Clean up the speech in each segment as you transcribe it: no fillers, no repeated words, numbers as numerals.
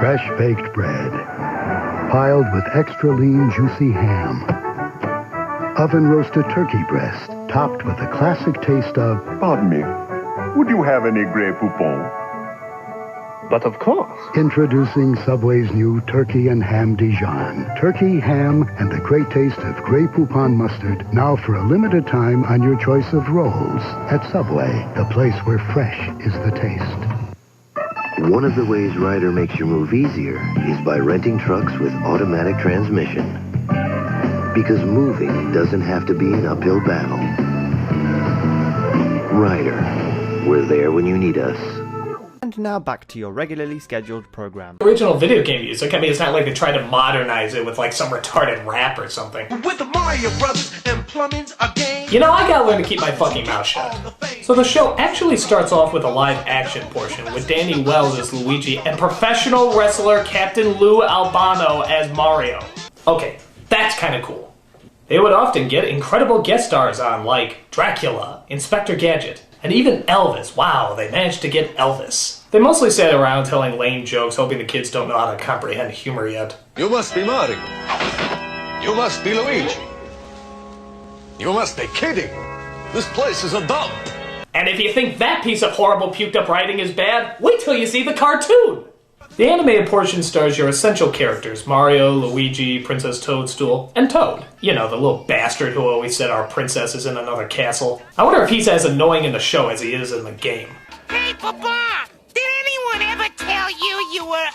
fresh baked bread, piled with extra lean, juicy ham. Oven-roasted turkey breast, topped with the classic taste of... Pardon me, would you have any Grey Poupon? But of course. Introducing Subway's new Turkey and Ham Dijon. Turkey, ham, and the great taste of Grey Poupon mustard, now for a limited time on your choice of rolls. At Subway, the place where fresh is the taste. One of the ways Ryder makes your move easier is by renting trucks with automatic transmission. Because moving doesn't have to be an uphill battle. Ryder, we're there when you need us. And now back to your regularly scheduled program. Original video game music. I mean, it's not like they tried to modernize it with like some retarded rap or something. With the Mario Brothers and plumbing's a game. You know, I gotta learn to keep my fucking mouth shut. So the show actually starts off with a live action portion with Danny Wells as Luigi and professional wrestler Captain Lou Albano as Mario. Okay, that's kind of cool. They would often get incredible guest stars on, like Dracula, Inspector Gadget, and even Elvis. Wow, they managed to get Elvis. They mostly sat around telling lame jokes, hoping the kids don't know how to comprehend humor yet. You must be Mario. You must be Luigi. You must be kidding. This place is a dump. And if you think that piece of horrible puked up writing is bad, wait till you see the cartoon! The animated portion stars your essential characters, Mario, Luigi, Princess Toadstool, and Toad. You know, the little bastard who always said our princess is in another castle. I wonder if he's as annoying in the show as he is in the game. Hey, Papa! Did anyone ever tell you were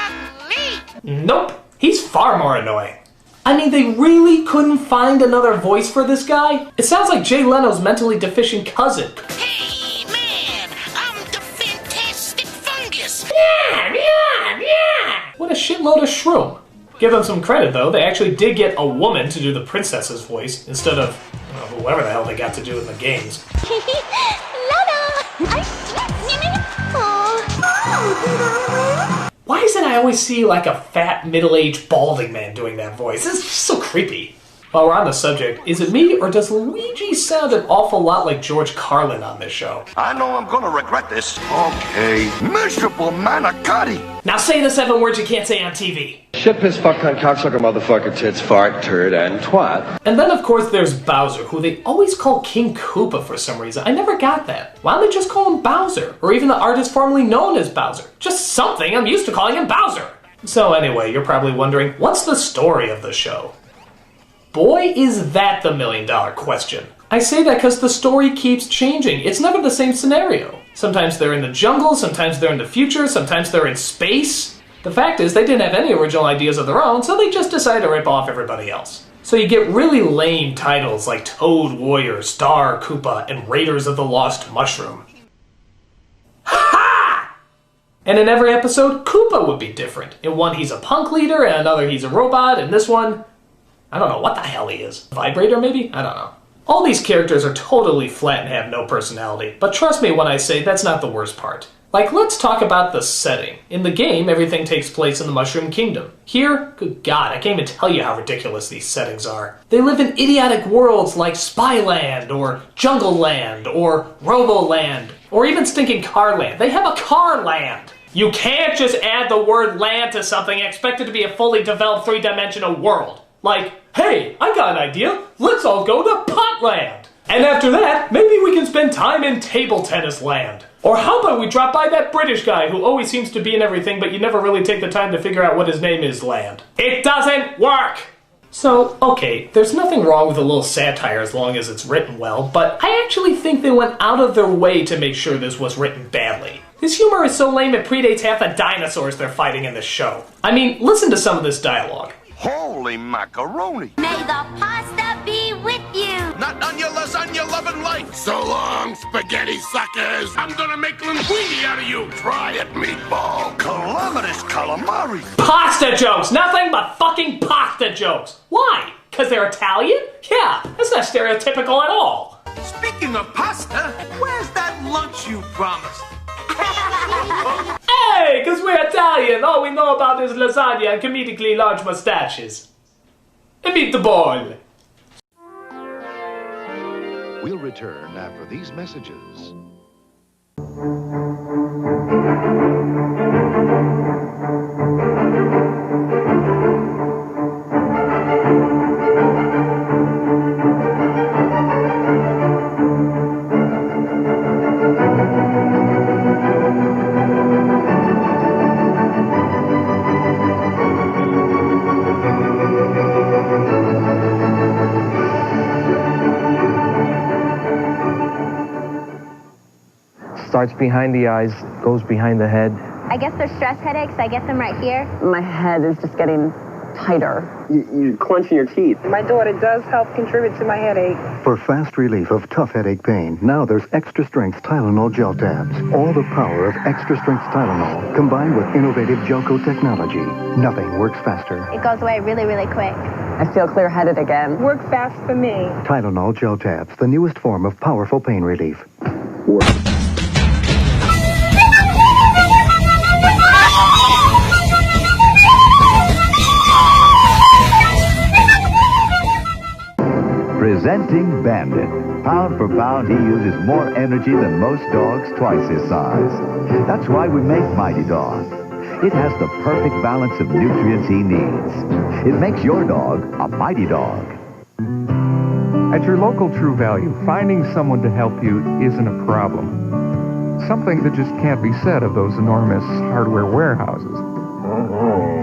ugly? Nope. He's far more annoying. I mean, they really couldn't find another voice for this guy? It sounds like Jay Leno's mentally deficient cousin. Hey, man! I'm the fantastic fungus! What a shitload of shroom. Give them some credit, though. They actually did get a woman to do the princess's voice, instead of whoever the hell they got to do in the games. Why is it I always see like a fat, middle-aged, balding man doing that voice? It's just so creepy. While we're on the subject, is it me, or does Luigi sound an awful lot like George Carlin on this show? I know I'm gonna regret this. Okay. Miserable manicotti. Now say the 7 words you can't say on TV. Shit, piss, fuck, cunt, cocksucker, motherfucker, tits, fart, turd, and twat. And then, of course, there's Bowser, who they always call King Koopa for some reason. I never got that. Why don't they just call him Bowser? Or even the artist formerly known as Bowser? Just something. I'm used to calling him Bowser. So anyway, you're probably wondering, what's the story of the show? Boy, is that the million-dollar question. I say that because the story keeps changing. It's never the same scenario. Sometimes they're in the jungle, sometimes they're in the future, sometimes they're in space. The fact is, they didn't have any original ideas of their own, so they just decided to rip off everybody else. So you get really lame titles like Toad Warrior, Star Koopa, and Raiders of the Lost Mushroom. Ha! And in every episode, Koopa would be different. In one, he's a punk leader, and another, he's a robot, and this one, I don't know what the hell he is. Vibrator, maybe? I don't know. All these characters are totally flat and have no personality, but trust me when I say that's not the worst part. Like, let's talk about the setting. In the game, everything takes place in the Mushroom Kingdom. Here, good God, I can't even tell you how ridiculous these settings are. They live in idiotic worlds like Spyland, or Jungle Land, or Roboland, or even stinking Car Land. They have a Car Land! You can't just add the word land to something and expect it to be a fully developed 3-dimensional world. Like, hey, I got an idea, let's all go to Potland! And after that, maybe we can spend time in Table Tennis Land. Or how about we drop by that British guy who always seems to be in everything but you never really take the time to figure out what his name is land. It doesn't work! So, okay, there's nothing wrong with a little satire as long as it's written well, but I actually think they went out of their way to make sure this was written badly. This humor is so lame it predates half the dinosaurs they're fighting in this show. I mean, listen to some of this dialogue. Holy macaroni. May the pasta be with you. Not on your lasagna loving life. So long, spaghetti suckers. I'm gonna make linguine out of you. Try it, meatball. Calamitous calamari. Pasta jokes! Nothing but fucking pasta jokes! Why? Because they're Italian? Yeah, that's not stereotypical at all. Speaking of pasta, where's that lunch you promised? Hey, because we're Italian, all we know about is lasagna and comedically large mustaches. And meet the ball. We'll return after these messages. starts behind the eyes, goes behind the head. I guess they're stress headaches. I get them right here. My head is just getting tighter. You're clenching your teeth. My daughter does help contribute to my headache. For fast relief of tough headache pain, now there's extra strength Tylenol gel tabs. All the power of extra strength Tylenol combined with innovative gelco technology. Nothing works faster. It goes away really, really quick. I feel clear-headed again. Work fast for me. Tylenol gel tabs, the newest form of powerful pain relief. Presenting Bandit. Pound for pound, he uses more energy than most dogs, twice his size. That's why we make Mighty Dog. It has the perfect balance of nutrients he needs. It makes your dog a Mighty Dog. At your local True Value, finding someone to help you isn't a problem. Something that just can't be said of those enormous hardware warehouses.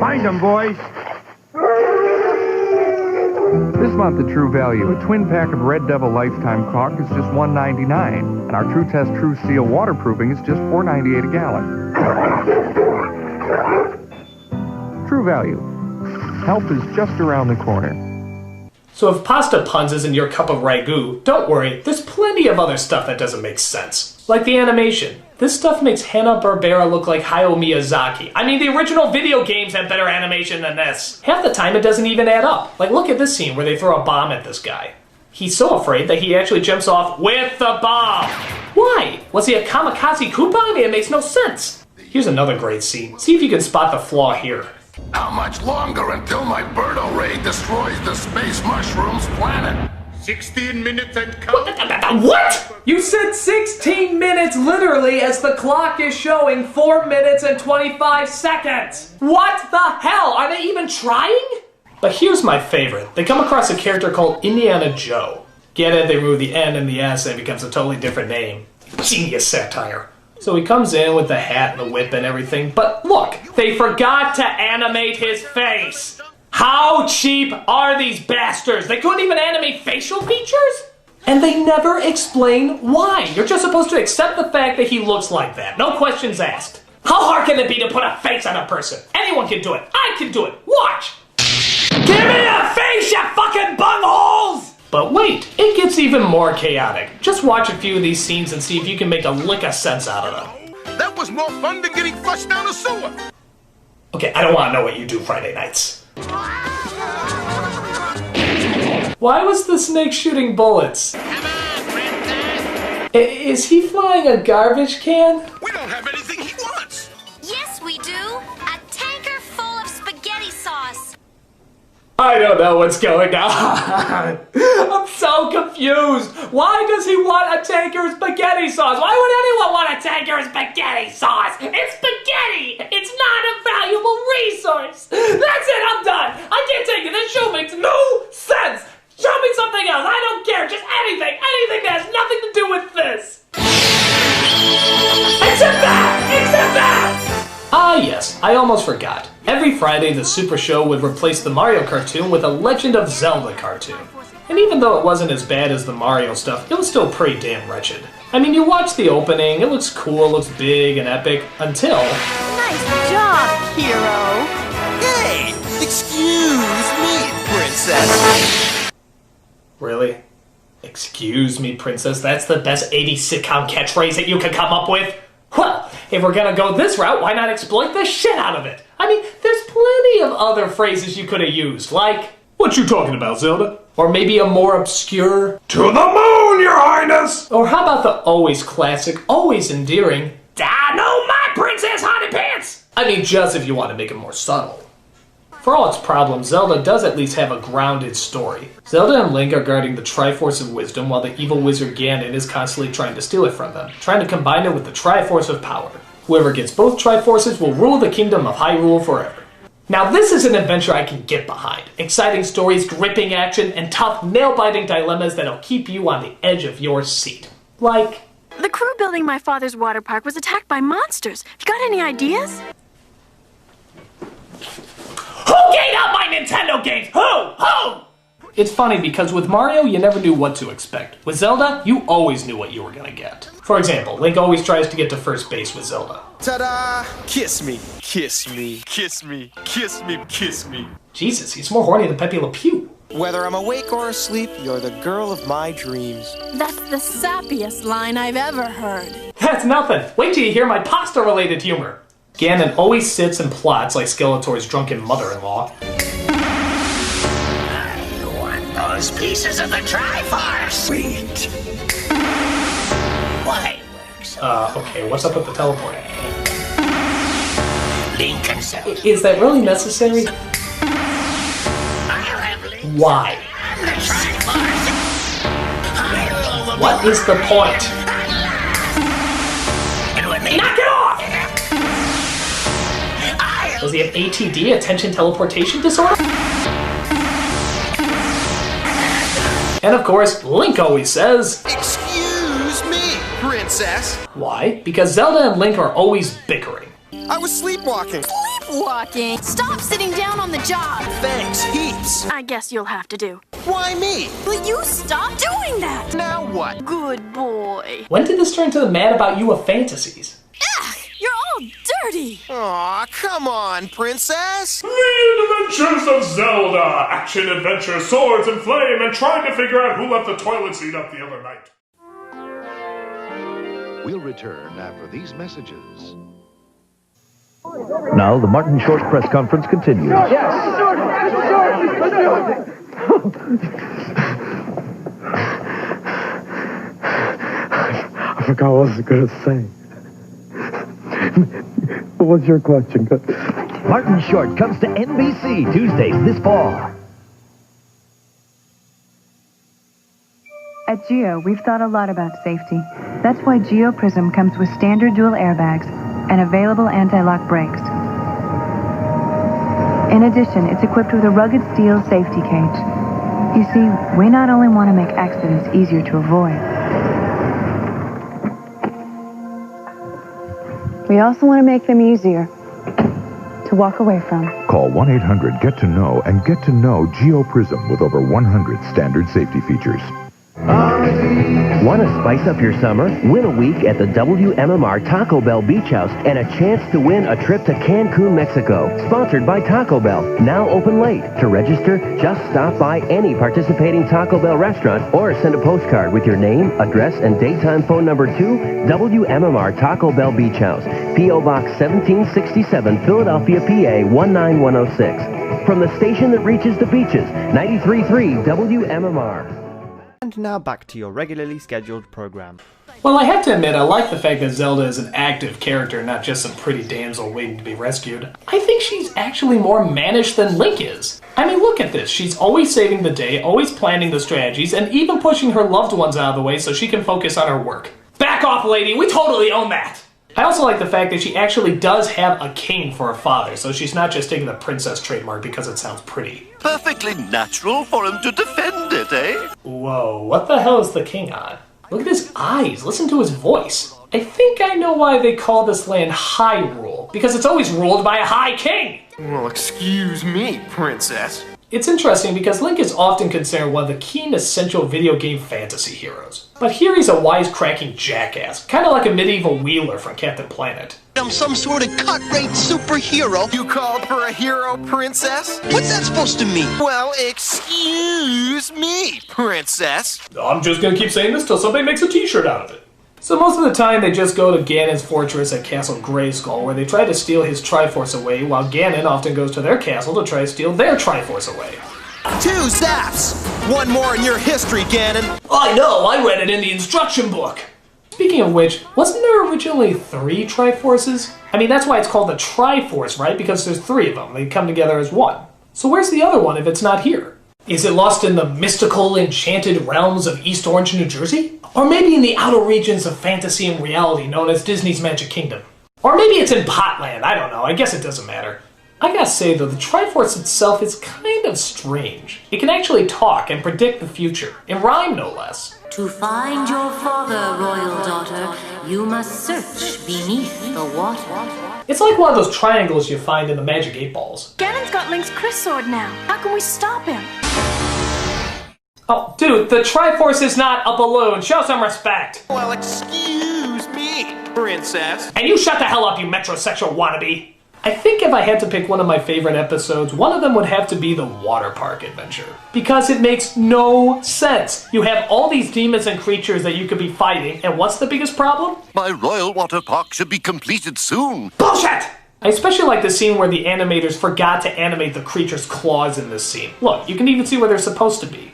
Find them, boys! This month at True Value, a twin pack of Red Devil Lifetime caulk is just $1.99, and our True Test True Seal waterproofing is just $4.98 a gallon. True Value. Help is just around the corner. So if pasta puns isn't your cup of ragu, don't worry, there's plenty of other stuff that doesn't make sense. Like the animation. This stuff makes Hanna-Barbera look like Hayao Miyazaki. I mean, the original video games have better animation than this. Half the time it doesn't even add up. Like, look at this scene where they throw a bomb at this guy. He's so afraid that he actually jumps off with the bomb. Why? Was he a kamikaze Koopa? I mean, it makes no sense. Here's another great scene. See if you can spot the flaw here. How much longer until my birdo raid destroys the space mushrooms planet? 16 minutes and count. What? You said 16 minutes literally as the clock is showing 4 minutes and 25 seconds. What the hell? Are they even trying? But here's my favorite. They come across a character called Indiana Joe. Get it? They remove the N and the S and it becomes a totally different name. Genius satire. So he comes in with the hat and the whip and everything, but look, they forgot to animate his face. How cheap are these bastards? They couldn't even animate facial features? And they never explain why. You're just supposed to accept the fact that he looks like that. No questions asked. How hard can it be to put a face on a person? Anyone can do it. I can do it. Watch. Give me a face, you fucking bungholes! But wait, it gets even more chaotic. Just watch a few of these scenes and see if you can make a lick of sense out of them. That was more fun than getting flushed down a sewer. Okay, I don't want to know what you do Friday nights. Why was the snake shooting bullets? Come on, princess. Is he flying a garbage can? We don't have anything he wants. Yes, we do. A tanker full of spaghetti sauce. I don't know what's going on. I'm so confused. Why does he want a tanker of spaghetti sauce? Why would anyone want a tanker of spaghetti sauce? It's spaghetti. It's not a valuable resource. That's it. I'm done. I can't take it. This show makes no sense. Show me something else. I don't care. Just anything. Anything that has nothing to do with this. Except that. Except that. Ah, yes, I almost forgot. Every Friday, the Super Show would replace the Mario cartoon with a Legend of Zelda cartoon. And even though it wasn't as bad as the Mario stuff, it was still pretty damn wretched. I mean, you watch the opening, it looks cool, it looks big and epic, until... Nice job, hero! Hey, excuse me, princess! Really? Excuse me, princess? That's the best 80s sitcom catchphrase that you could come up with? Well, if we're gonna go this route, why not exploit the shit out of it? I mean, there's plenty of other phrases you could have used, like, "What you talking about, Zelda?" Or maybe a more obscure, "To the moon, your highness!" Or how about the always classic, always endearing, "Da no, my princess honey pants!" I mean, just if you want to make it more subtle. For all its problems, Zelda does at least have a grounded story. Zelda and Link are guarding the Triforce of Wisdom while the evil wizard Ganon is constantly trying to steal it from them, trying to combine it with the Triforce of Power. Whoever gets both Triforces will rule the kingdom of Hyrule forever. Now this is an adventure I can get behind. Exciting stories, gripping action, and tough, nail-biting dilemmas that'll keep you on the edge of your seat. Like... The crew building my father's water park was attacked by monsters. You got any ideas? Who gave up my Nintendo games? Who? It's funny because with Mario, you never knew what to expect. With Zelda, you always knew what you were gonna get. For example, Link always tries to get to first base with Zelda. Ta-da! Kiss me, kiss me, kiss me, kiss me, kiss me. Jesus, he's more horny than Pepe Le Pew. Whether I'm awake or asleep, you're the girl of my dreams. That's the sappiest line I've ever heard. That's nothing. Wait till you hear my pasta-related humor. Ganon always sits and plots like Skeletor's drunken mother-in-law. I want those pieces of the Triforce. Sweet. Why works? Okay, what's up with the teleporting? Link and Zelda. Is that really necessary? Why? What is the point? Knock it off! Does he have ATD, attention teleportation disorder? And of course, Link always says, "Excuse me, princess." Why? Because Zelda and Link are always bickering. I was sleepwalking. Sleepwalking? Stop sitting down on the job. Thanks, heaps. I guess you'll have to do. Why me? Will you stop doing that? Now what? Good boy. When did this turn to the mad about you of fantasies? Ugh, you're all dirty. Aw, come on, princess. The Adventures of Zelda. Action, adventure, swords, and flame, and trying to figure out who left the toilet seat up the other night. We'll return after these messages. Now the Martin Short press conference continues. Yes! I forgot what I was going to say. What was your question? Martin Short comes to NBC Tuesdays this fall. At Geo, we've thought a lot about safety. That's why Geo Prism comes with standard dual airbags and available anti-lock brakes. In addition, it's equipped with a rugged steel safety cage. You see, we not only want to make accidents easier to avoid, we also want to make them easier to walk away from. Call 1-800-GET-TO-KNOW and get to know Geo Prism with over 100 standard safety features. Want to spice up your summer? Win a week at the WMMR Taco Bell Beach House and a chance to win a trip to Cancun, Mexico. Sponsored by Taco Bell. Now open late. To register, just stop by any participating Taco Bell restaurant or send a postcard with your name, address, and daytime phone number to WMMR Taco Bell Beach House, P.O. Box 1767, Philadelphia, PA 19106. From the station that reaches the beaches, 93.3 WMMR. And now back to your regularly scheduled program. Well, I have to admit, I like the fact that Zelda is an active character, not just some pretty damsel waiting to be rescued. I think she's actually more mannish than Link is. I mean, look at this. She's always saving the day, always planning the strategies, and even pushing her loved ones out of the way so she can focus on her work. Back off, lady! We totally own that! I also like the fact that she actually does have a king for a father, so she's not just taking the princess trademark because it sounds pretty. Perfectly natural for him to defend it, eh? Whoa, what the hell is the king on? Look at his eyes, listen to his voice. I think I know why they call this land Hyrule, because it's always ruled by a high king! Well, excuse me, princess. It's interesting because Link is often considered one of the key and essential video game fantasy heroes. But here he's a wisecracking jackass, kind of like a medieval Wheeler from Captain Planet. I'm some sort of cut-rate superhero. You called for a hero, princess? What's that supposed to mean? Well, excuse me, princess. I'm just gonna keep saying this till somebody makes a t-shirt out of it. So most of the time they just go to Ganon's fortress at Castle Grayskull, where they try to steal his Triforce away, while Ganon often goes to their castle to try to steal their Triforce away. 2 zaps! One more in your history, Ganon. I know, I read it in the instruction book! Speaking of which, wasn't there originally 3 Triforces? I mean, that's why it's called the Triforce, right? Because there's 3 of them. They come together as one. So where's the other one if it's not here? Is it lost in the mystical, enchanted realms of East Orange, New Jersey? Or maybe in the outer regions of fantasy and reality known as Disney's Magic Kingdom? Or maybe it's in Potland, I don't know, I guess it doesn't matter. I gotta say though, the Triforce itself is kind of strange. It can actually talk and predict the future, in rhyme no less. To find your father, royal daughter, you must search beneath the water. It's like one of those triangles you find in the Magic 8 Balls. Ganon's got Link's Chris sword now. How can we stop him? Oh, dude, the Triforce is not a balloon. Show some respect. Well, excuse Princess. And you shut the hell up, you metrosexual wannabe! I think if I had to pick one of my favorite episodes, one of them would have to be the water park adventure. Because it makes no sense. You have all these demons and creatures that you could be fighting, and what's the biggest problem? My royal water park should be completed soon. Bullshit! I especially like the scene where the animators forgot to animate the creature's claws in this scene. Look, you can even see where they're supposed to be.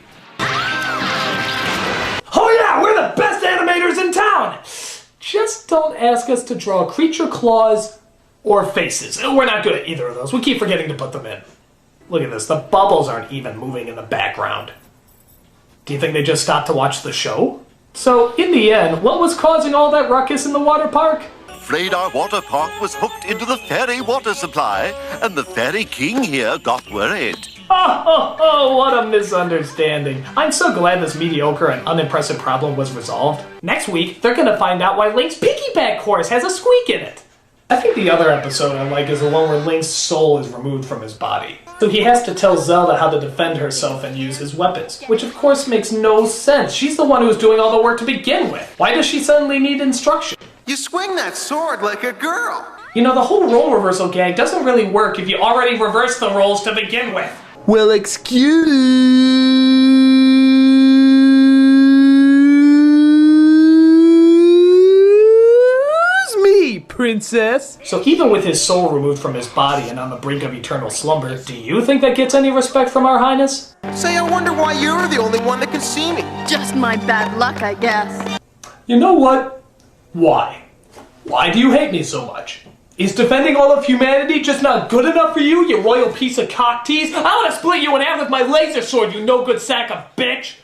Oh yeah, we're the best animators in town! Just don't ask us to draw creature claws or faces. We're not good at either of those. We keep forgetting to put them in. Look at this. The bubbles aren't even moving in the background. Do you think they just stopped to watch the show? So, in the end, what was causing all that ruckus in the water park? Afraid our water park was hooked into the fairy water supply, and the fairy king here got worried. Oh, what a misunderstanding. I'm so glad this mediocre and unimpressive problem was resolved. Next week, they're gonna find out why Link's piggyback horse has a squeak in it. I think the other episode I like is the one where Link's soul is removed from his body. So he has to tell Zelda how to defend herself and use his weapons, which of course makes no sense. She's the one who's doing all the work to begin with. Why does she suddenly need instruction? You swing that sword like a girl. You know, the whole role reversal gag doesn't really work if you already reversed the roles to begin with. Well, excuse me, princess. So even with his soul removed from his body and on the brink of eternal slumber, do you think that gets any respect from our highness? Say, I wonder why you're the only one that can see me. Just my bad luck, I guess. You know what? Why? Why do you hate me so much? Is defending all of humanity just not good enough for you, you royal piece of cock tease? I want to split you in half with my laser sword, you no good sack of bitch!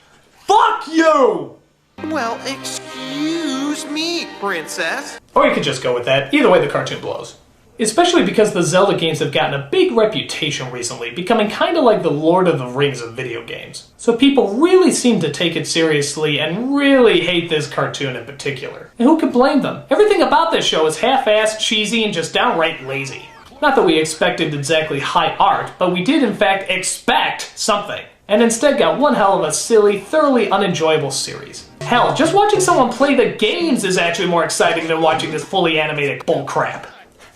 Fuck you! Well, excuse me, princess. Or you could just go with that. Either way, the cartoon blows. Especially because the Zelda games have gotten a big reputation recently, becoming kind of like the Lord of the Rings of video games. So people really seem to take it seriously and really hate this cartoon in particular. And who could blame them? Everything about this show is half-assed, cheesy, and just downright lazy. Not that we expected exactly high art, but we did in fact expect something. And instead got one hell of a silly, thoroughly unenjoyable series. Hell, just watching someone play the games is actually more exciting than watching this fully animated bullcrap.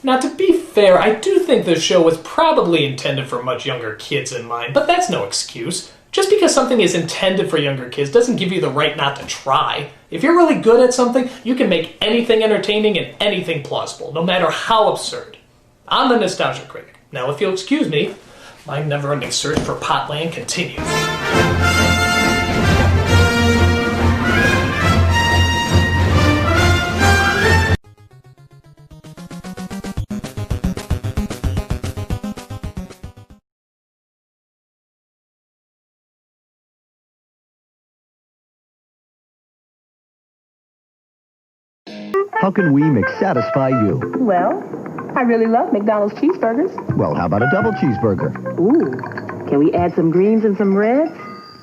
Now, to be fair, I do think this show was probably intended for much younger kids in mind, but that's no excuse. Just because something is intended for younger kids doesn't give you the right not to try. If you're really good at something, you can make anything entertaining and anything plausible, no matter how absurd. I'm the Nostalgia Critic. Now, if you'll excuse me, my never-ending search for Potland continues. How can we McSatisfy you? Well, I really love McDonald's cheeseburgers. Well, how about a double cheeseburger? Ooh, can we add some greens and some reds?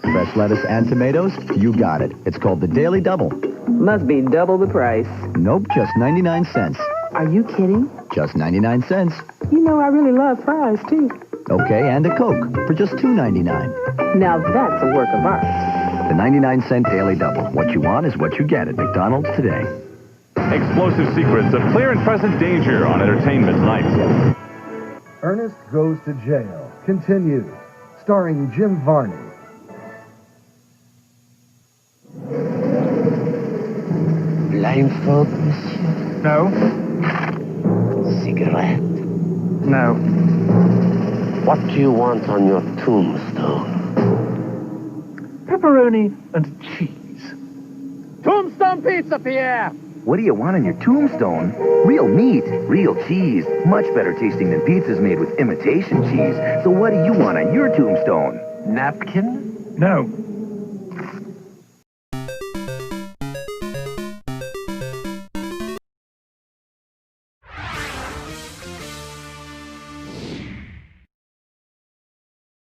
Fresh lettuce and tomatoes? You got it. It's called the Daily Double. Must be double the price. Nope, just 99 cents. Are you kidding? Just 99 cents. You know I really love fries, too. Okay, and a Coke for just $2.99. Now that's a work of art. The 99-cent Daily Double. What you want is what you get at McDonald's today. Explosive secrets of clear and present danger on Entertainment Tonight. Ernest Goes to Jail. Continued. Starring Jim Varney. Blindfold, monsieur? No. Cigarette? No. What do you want on your tombstone? Pepperoni and cheese. Tombstone pizza, Pierre! What do you want on your tombstone? Real meat, real cheese. Much better tasting than pizzas made with imitation cheese. So what do you want on your tombstone? Napkin? No.